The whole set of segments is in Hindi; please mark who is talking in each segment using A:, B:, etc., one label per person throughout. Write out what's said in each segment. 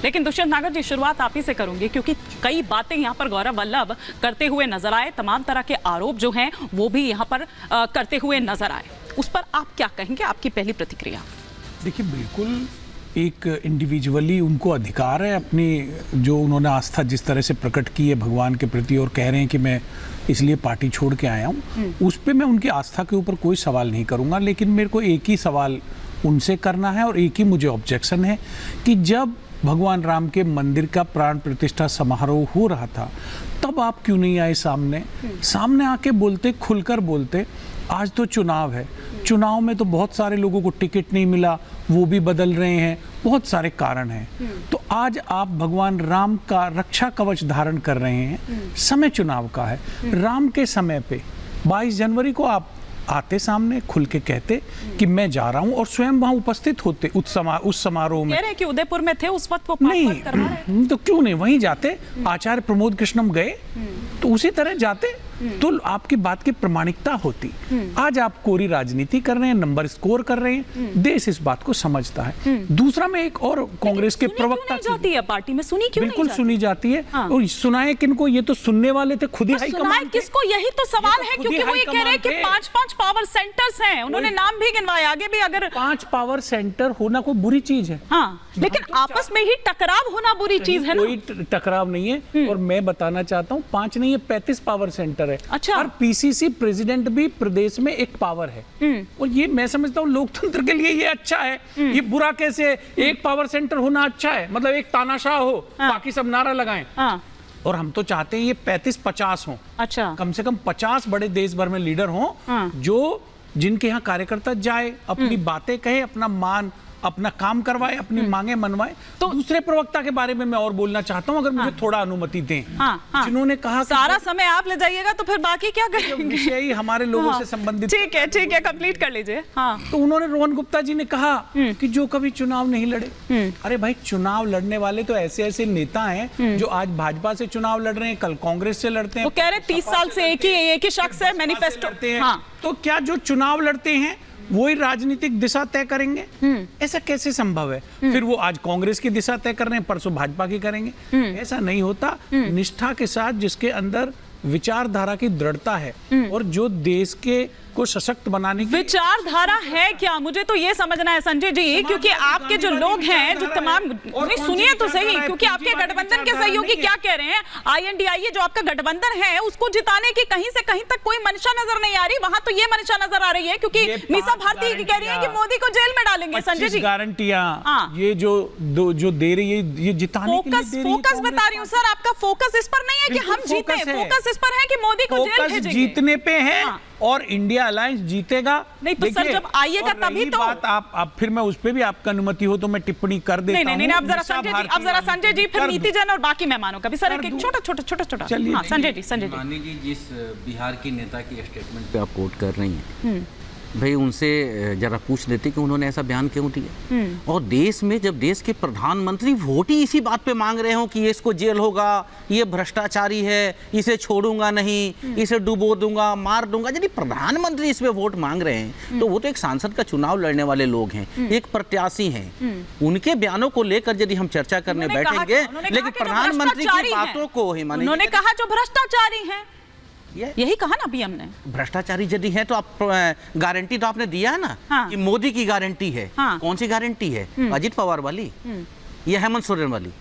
A: लेकिन दुष्यंत नागर जी, शुरुआत आप ही से करूंगी, क्योंकि कई बातें यहाँ पर गौरव वल्लभ करते हुए नजर आए, तमाम तरह के आरोप जो हैं वो भी यहाँ पर करते हुए नजर आए। उस पर आप क्या कहेंगे, आपकी पहली प्रतिक्रिया?
B: देखिए, बिल्कुल एक इंडिविजुअली उनको अधिकार है अपनी, जो उन्होंने आस्था जिस तरह से प्रकट की है भगवान के प्रति और कह रहे हैं कि मैं इसलिए पार्टी छोड़ के आया हूँ, उस पे मैं उनकी आस्था के ऊपर कोई सवाल नहीं करूँगा। लेकिन मेरे को एक ही सवाल उनसे करना है और एक ही मुझे ऑब्जेक्शन है कि जब भगवान राम के मंदिर का प्राण प्रतिष्ठा समारोह हो रहा था तब आप क्यों नहीं आए सामने आके बोलते, खुलकर बोलते। आज तो चुनाव है, चुनाव में तो बहुत सारे लोगों को टिकट नहीं मिला, वो भी बदल रहे हैं, बहुत सारे कारण हैं। तो आज आप भगवान राम का रक्षा कवच धारण कर रहे हैं, समय चुनाव का है। राम के समय पे 22 जनवरी को आप आते सामने, खुल के कहते कि मैं जा रहा हूं और स्वयं वहां उपस्थित होते उस समारोह में।
A: कह रहे हैं कि उदयपुर में थे उस वक्त, वो
B: नहीं तो क्यों नहीं वहीं जाते? आचार्य प्रमोद कृष्णम गए तो उसी तरह जाते तो आपकी बात की प्रामाणिकता होती। आज आप कोरी राजनीति कर रहे हैं, नंबर स्कोर कर रहे हैं, देश इस बात को समझता है। दूसरा, मैं एक और कांग्रेस के प्रवक्ता
A: जाती है पार्टी में, सुनी क्यों
B: बिल्कुल
A: नहीं
B: सुनी जाती है। और सुनाए किनको? ये तो सुनने वाले थे खुद ही
A: हाईकमान किसको, यही तो सवाल है, क्योंकि वो ये कह रहे हैं कि 5 पावर सेंटर्स हैं, उन्होंने नाम भी गिनवाए आगे भी। अगर
B: 5 पावर सेंटर होना कोई बुरी चीज है?
A: हाँ, लेकिन आपस में ही टकराव होना बुरी चीज है ना?
B: कोई टकराव नहीं है। और मैं बताना चाहता हूँ 5 नहीं है 35 पावर सेंटर है।
A: अच्छा।
B: और पीसीसी प्रेसिडेंट भी प्रदेश में एक पावर है। और ये मैं समझता हूँ लोकतंत्र के लिए ये अच्छा है। ये बुरा कैसे है? एक पावर सेंटर होना अच्छा है, मतलब एक तानाशाह हो, बाकी सब नारा लगाएं। और हम तो चाहते हैं ये 35-50 हो।
A: अच्छा,
B: कम से कम 50 बड़े देश भर में लीडर हो, जो जिनके यहाँ कार्यकर्ता जाए, अपनी बातें कहे, अपना मान, अपना काम करवाए, अपनी मांगे मनवाए। तो दूसरे प्रवक्ता के बारे में मैं और बोलना चाहता हूं, अगर मुझे थोड़ा अनुमति दें। जिन्होंने कहा
A: सारा समय आप ले जाइएगा तो फिर बाकी क्या करेंगे?
B: विषय ही हमारे लोगों से संबंधित।
A: ठीक है, कंप्लीट कर लीजिए।
B: तो उन्होंने, रोहन गुप्ता जी ने कहा कि जो कभी चुनाव नहीं लड़े। अरे भाई, चुनाव लड़ने वाले तो ऐसे ऐसे नेता हैं जो आज भाजपा से चुनाव लड़ रहे हैं, कल कांग्रेस से लड़ते हैं।
A: वो कह रहे 30 साल से एक ही शख्स है, मैनिफेस्टो
B: लड़ते हैं। तो क्या जो चुनाव लड़ते हैं वही राजनीतिक दिशा तय करेंगे? ऐसा कैसे संभव है? फिर वो आज कांग्रेस की दिशा तय कर रहे हैं, परसों भाजपा की करेंगे? ऐसा नहीं होता। निष्ठा के साथ, जिसके अंदर विचारधारा की दृढ़ता है और जो देश के को सशक्त बनाने की
A: विचारधारा है क्या, मुझे तो ये समझना है संजय जी, क्योंकि आपके जो लोग हैं, जो तमाम, सुनिए तो सही, क्योंकि आपके गठबंधन के सहयोगी क्या कह रहे हैं, INDIA जो आपका गठबंधन है उसको जिताने की कहीं से कहीं तक कोई मंशा नजर नहीं आ रही। वहां तो ये मंशा नजर आ रही है, क्योंकि मीसा भारती कह रही है कि मोदी को जेल में डालेंगे। संजय जी,
B: गारंटियां ये जो दे रही है, ये जिताने के लिए दे रही है।
A: फोकस बता रही हूँ सर, आपका फोकस इस पर नहीं है कि हम जीते, फोकस इस पर है कि मोदी को जेल भेजेंगे।
B: जीतने पे है और इंडिया अलायंस जीतेगा।
A: नहीं तो सर, जब आइएगा तभी तो
B: बात आप फिर मैं उस पे भी आपका अनुमति हो तो मैं टिप्पणी कर देता हूं।
A: नहीं, अब जरा संजय जी, फिर नीति जन और बाकी मेहमानों का भी सर एक छोटा। हाँ, संजय जी।
C: मानी जी, जिस बिहार की नेता की स्टेटमेंट पे आप कोट कर रही हैं, भाई उनसे जरा पूछ लेते कि उन्होंने ऐसा बयान क्यों दिया। और देश में जब देश के प्रधानमंत्री वोट ही इसी बात पे मांग रहे हो कि ये इसको जेल होगा, ये भ्रष्टाचारी है, इसे छोड़ूंगा नहीं, इसे डुबो दूंगा, मार दूंगा, यदि प्रधानमंत्री इस पे वोट मांग रहे हैं तो वो तो एक सांसद का चुनाव लड़ने वाले लोग हैं, एक प्रत्याशी हैं। उनके बयानों को लेकर यदि हम चर्चा करने बैठेंगे, लेकिन प्रधानमंत्री की बातों को ही माने,
A: उन्होंने कहा जो भ्रष्टाचारी है, यही कहा ना पीएम ने।
C: भ्रष्टाचारी यदि है तो आप गारंटी तो आपने दिया है ना कि मोदी की गारंटी है। कौन सी गारंटी है? अजित पवार वाली या हेमंत सोरेन वाली?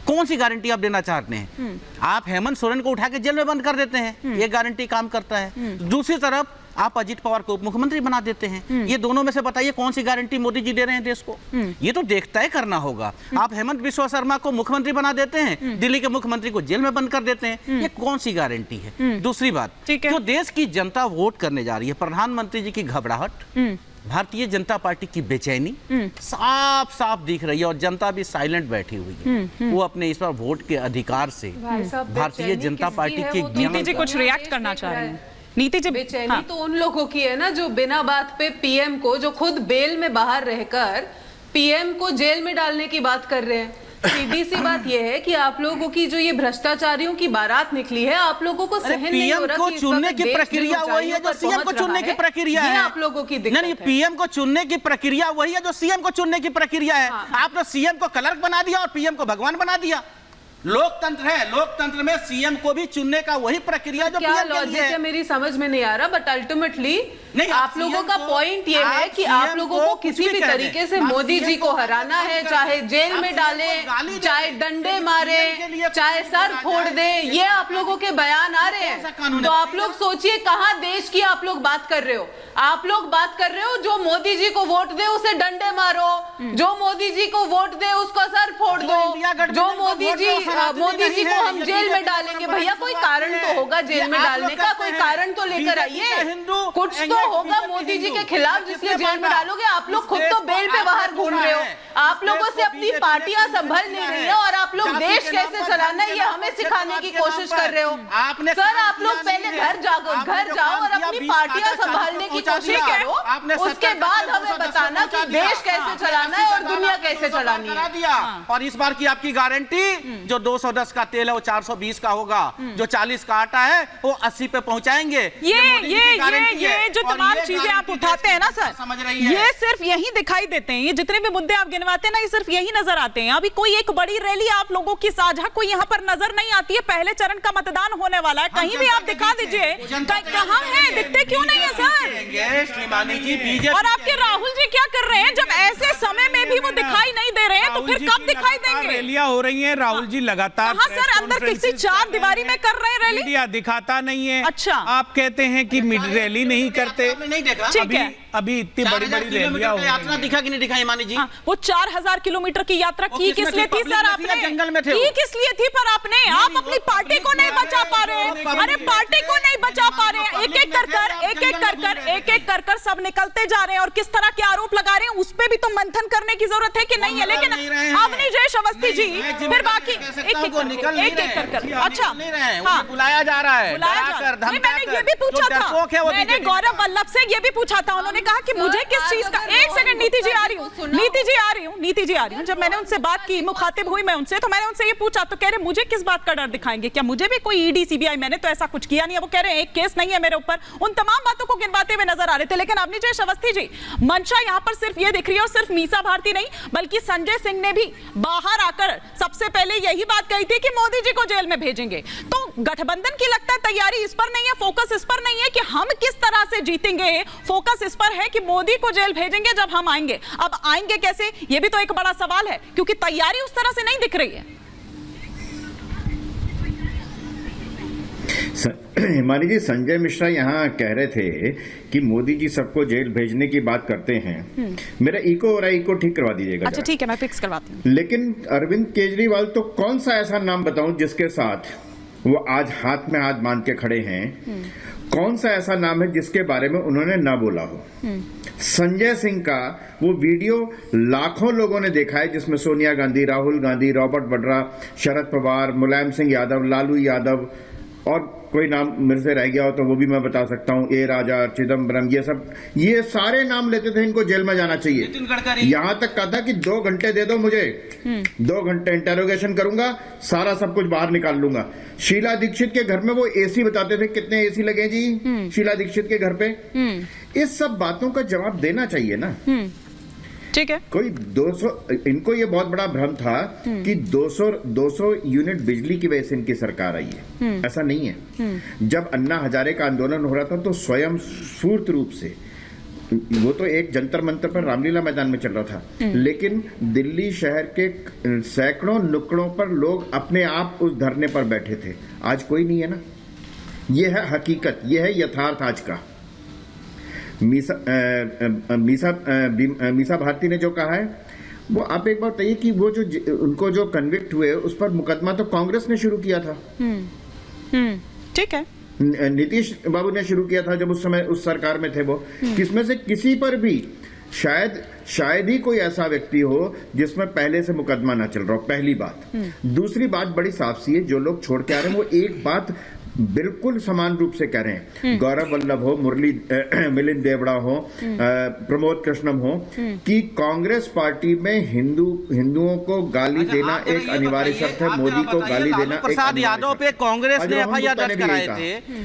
C: कौन सी गारंटी आप देना चाहते हैं? आप हेमंत सोरेन को उठा के जेल में बंद कर देते हैं, ये गारंटी काम करता है। दूसरी तरफ आप अजित पवार को उप मुख्यमंत्री बना देते हैं। ये दोनों में से बताइए कौन सी गारंटी मोदी जी दे रहे हैं देश को? ये तो देखता है करना होगा। आप हेमंत बिस्वा शर्मा को मुख्यमंत्री बना देते हैं, दिल्ली के मुख्यमंत्री को जेल में बंद कर देते हैं, ये कौन सी गारंटी है? दूसरी बात, जो देश की जनता वोट करने जा रही है, प्रधानमंत्री जी की घबराहट, भारतीय जनता पार्टी की बेचैनी साफ साफ दिख रही है और जनता भी साइलेंट बैठी हुई है। वो अपने इस बार वोट के अधिकार से भारतीय जनता पार्टी के
A: नीति जी कुछ रिएक्ट करना चाह रहे हैं। नीति जी,
D: बेचैनी तो उन लोगों की है ना जो बिना बात पे पीएम को, जो खुद बेल में बाहर रहकर पीएम को जेल में डालने की बात कर रहे हैं। सीधी सी बात यह है कि आप लोगों की जो ये भ्रष्टाचारियों की बारात निकली है, आप लोगों को सहन नहीं हो रहा
C: पीएम को
D: कि इस
C: चुनने
D: वक्त
C: की
D: देश
C: प्रक्रिया
D: जिन
C: वही है जो
D: ऊंचाइयों
C: सीएम
D: पर
C: को
D: पहुंच
C: चुनने
D: रहा
C: की प्रक्रिया
D: ये
C: है।
D: आप लोगों की दिक्कत
C: नहीं,
D: है।
C: पीएम को चुनने की प्रक्रिया वही है जो सीएम को चुनने की प्रक्रिया है। आपने सीएम को क्लर्क बना दिया और पीएम को भगवान बना दिया। लोकतंत्र है, लोकतंत्र में सीएम को भी चुनने का वही प्रक्रिया जो
D: क्या
C: पीएम के
D: लॉजिक
C: लिए
D: है मेरी समझ में नहीं आ रहा, बट अल्टीमेटली
C: नहीं,
D: आप लोगों का पॉइंट ये है कि आप लोगों को किसी भी तरीके से मोदी जी को हराना है, चाहे जेल में डाले, चाहे डंडे मारे, चाहे सर फोड़ दे, ये आप लोगों के बयान आ रहे हैं। तो आप लोग सोचिए कहां देश की आप लोग बात कर रहे हो। आप लोग बात कर रहे हो जो मोदी जी को वोट दे उसे डंडे मारो, जो मोदी जी को वोट दे उसका सर फोड़ दो, जो मोदी जी को हम जेल में डालेंगे। भैया कोई कारण तो होगा जेल में डालने का, कोई कारण तो लेकर आइए। कुछ तो होगा मोदी जी के खिलाफ जिसलिए जेल में डालोगे। आप लोग खुद तो बेल पे बाहर घूम रहे हो। आप लोगों से अपनी पार्टियां संभल नहीं रही है और आप लोग देश कैसे चलाना है ये हमें सिखाने की कोशिश कर रहे हो। सर आप लोग पहले घर जाओ और अपनी पार्टियां संभालने की कोशिश करो, उसके बाद हमें बताना कि देश कैसे चलाना है और दुनिया कैसे चलानी है।
C: और इस बार की आपकी गारंटी जो 210 का तेल है वो 420 का होगा, जो 40 का आटा है वो 80 पे पहुंचाएंगे।
A: ये जो तमाम चीजें आप उठाते हैं ना सर,
C: समझ रही है,
A: ये सिर्फ यही दिखाई देते हैं। ये जितने भी मुद्दे आप गिनवाते हैं ना, ये सिर्फ यही नजर आते हैं। अभी कोई एक बड़ी रैली आप लोगों की साझा कोई यहाँ पर नजर नहीं आती है। पहले चरण का मतदान होने वाला है, कहीं भी आप दिखा दीजिए कहाँ है, दिखते क्यों नहीं है सर? और आपके राहुल जी क्या कर रहे हैं जब ऐसे समय में भी वो दिखाई नहीं दे रहे हैं, तो फिर कब दिखाई देंगे?
B: रैलियां हो रही हैं, राहुल जी लगातार
A: हाँ सर, अंदर किसी चार दीवारी में कर रहे हैं रैली।
B: मीडिया दिखाता नहीं है।
A: अच्छा,
B: आप कहते हैं कि रैली नहीं करते।
C: नहीं देखा
A: ठीक है,
B: अभी इतनी बड़ी बड़ी रैलियां हो
C: यात्रा दिखा कि नहीं दिखा हिमानी जी?
A: वो 4000 किलोमीटर की यात्रा की किस लिए थी सर आपने?
C: जंगल में थे
A: की किस लिए थी? पर आपने आप अपनी पार्टी को नहीं बचा पा रहे हैं। अरे पार्टी को नहीं बचा पा रहे हैं। एक एक कर कर सब निकलते जा रहे हैं और किस तरह के आरोप लगा रहे हैं उस पे भी तो मंथन करने की जरूरत है कि नहीं है। लेकिन अवनी जयेश अवस्थी जी फिर बाकी एक कर अच्छा
C: बुलाया जा रहा है।
A: मैंने ये भी पूछा था, मैंने गौरव वल्लभ से ये भी पूछा था, उन्होंने कहा कि मुझे किस चीज का, एक सेकंड नीति जी आ रही हूँ। जब मैंने उनसे बात की, मुखातिब हुई मैं उनसे, तो मैंने उनसे ये पूछा तो कह रहे मुझे किस बात का डर दिखाएंगे, क्या मुझे भी कोई ईडी सीबीआई, मैंने तो ऐसा कुछ किया नहीं है। वो कह रहे हैं एक केस नहीं है मेरे ऊपर। उन तमाम बातों को गिनवाते हुए नजर आ रहे थे। लेकिन अवनी जयेश अवस्थी जी, मंशा यहाँ पर सिर्फ ये दिख रही है, और सिर्फ मीसा भारती नहीं बल्कि संजय सिंह ने भी बाहर आकर सबसे पहले यही बात कही थी कि मोदी जी को जेल में भेजेंगे। तो गठबंधन की लगता है तैयारी इस पर नहीं है, फोकस इस पर नहीं है कि हम किस तरह से जीतेंगे, फोकस इस पर है कि मोदी को जेल भेजेंगे जब हम आएंगे। अब आएंगे कैसे, ये भी तो एक बड़ा सवाल है, क्योंकि तैयारी उस तरह से नहीं दिख रही है।
E: हिमानी जी, संजय मिश्रा यहाँ कह रहे थे कि मोदी जी सबको जेल भेजने की बात करते हैं। मेरा इको हो रहा है, इको ठीक करवा दीजिएगा।
A: अच्छा ठीक है, मैं फिक्स करवाती हूँ।
E: लेकिन अरविंद केजरीवाल तो कौन सा ऐसा नाम बताऊं जिसके साथ वो आज हाथ में हाथ बांध के खड़े हैं? कौन सा ऐसा नाम है जिसके बारे में उन्होंने ना बोला हो? संजय सिंह का वो वीडियो लाखों लोगों ने देखा है, जिसमें सोनिया गांधी, राहुल गांधी, रॉबर्ट वड्रा, शरद पवार, मुलायम सिंह यादव, लालू यादव, और कोई नाम मेरे से रह गया हो तो वो भी मैं बता सकता हूँ, ए राजा, चिदम्बरम, ये सारे नाम लेते थे। इनको जेल में जाना चाहिए। यहाँ तक कहा था कि 2 घंटे दे दो मुझे, 2 घंटे इंटेरोगेशन करूंगा, सारा सब कुछ बाहर निकाल लूंगा। शीला दीक्षित के घर में वो एसी बताते थे, कितने एसी लगे जी शीला दीक्षित के घर पे? इस सब बातों का जवाब देना चाहिए ना।
A: ठीक है,
E: कोई 200, इनको ये बहुत बड़ा भ्रम था कि 200 यूनिट बिजली की वजह से इनकी सरकार आई है। ऐसा नहीं है। जब अन्ना हजारे का आंदोलन हो रहा था तो स्वयं स्फूर्त रूप से, वो तो एक जंतर मंतर पर रामलीला मैदान में चल रहा था, लेकिन दिल्ली शहर के सैकड़ों नुक्कड़ों पर लोग अपने आप उस धरने पर बैठे थे। आज कोई नहीं है ना। ये है हकीकत, ये है यथार्थ आज का। मीसा भारती ने जो कहा है वो आप एक बार बताइए कि वो जो उनको जो कन्विक्ट हुए उस पर मुकदमा तो कांग्रेस ने शुरू किया था।
A: ठीक है,
E: नीतीश बाबू ने शुरू किया था जब उस समय उस सरकार में थे। वो किसमें से किसी पर भी शायद ही कोई ऐसा व्यक्ति हो जिसमें पहले से मुकदमा ना चल रहा हो, पहली बात। दूसरी बात बड़ी साफ सी है, जो लोग छोड़ के आ रहे हैं वो एक बात बिल्कुल समान रूप से कह रहे हैं, गौरव वल्लभ हो, मिलिंद देवड़ा हो, प्रमोद कृष्णम हो, कि कांग्रेस पार्टी में हिंदुओं को गाली देना एक अनिवार्य शर्त है, मोदी को गाली देना एक
C: प्रसाद यादव पे कांग्रेस ने
E: अजय
C: एफआईआर
E: गुप्ता
C: दर्ज
E: ने भी
C: कराए
E: यही
C: थे,